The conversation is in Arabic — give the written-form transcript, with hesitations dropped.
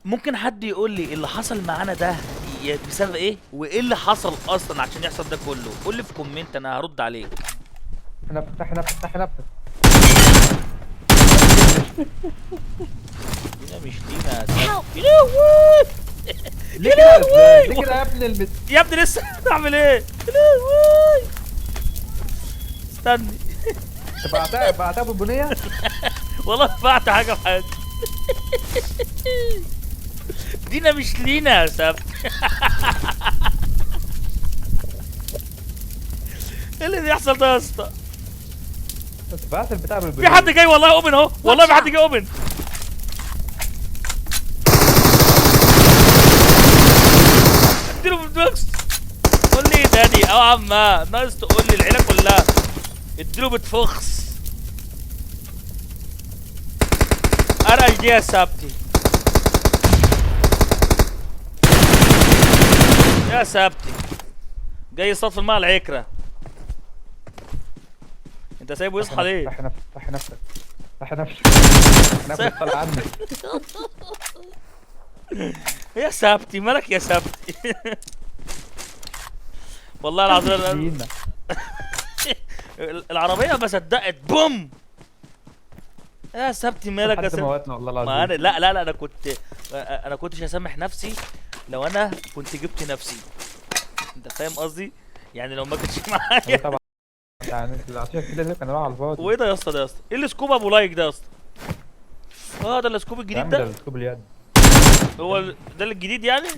ممكن حد يقول لي اللي حصل معانا ده بسبب ايه؟ وايه اللي حصل اصلا عشان يحصل ده كله؟ قول لي في كومنت انا هرد عليك. احنا دينا مش دينا يا ليه كده يا اسلام؟ ليه كده يا ابن يا ابني لسه بعمل ايه؟ يا لهوي. استني انت بعتها بالبنيه؟ والله بعت حاجه في حاجه. دينا مش لينا يا سبت. ايه اللي بيحصل ده يا اسطى؟ انت بعت البتاع بالبنيه. في حد جاي والله اوبن اهو، والله في حد جاي اوبن. اديله بالبوكس. قول لي إيه تاني يا عم؟ ناقص تقول لي العيله كلها اديله بتفخس. ارقش دي يا سبتي يا سبتي. جاي يصطاد الماء العكره. انت سايبه يصحى ليه؟ صحي نفسك طلع عنك. يا سبتي مالك يا سبتي؟ والله العظيم العربيه ما صدقت بوم. يا سبتي مالك يا حد سبتي؟ موتنا والله العظيم. ما انا لا انا كنتش هسامح نفسي لو انا كنت جبت نفسي. انت فاهم قصدي؟ يعني لو ما كنتش معايا. طبعا يعني العصير كده اللي كان راح على الفاضي. وايه ده يا اسطى؟ ده يا اسطى ايه السكوب ابو لايك ده يا اسطى؟ ده السكوب يا الجديد عم ده ده. الاسلوب اليد. هو ده الجديد يعني؟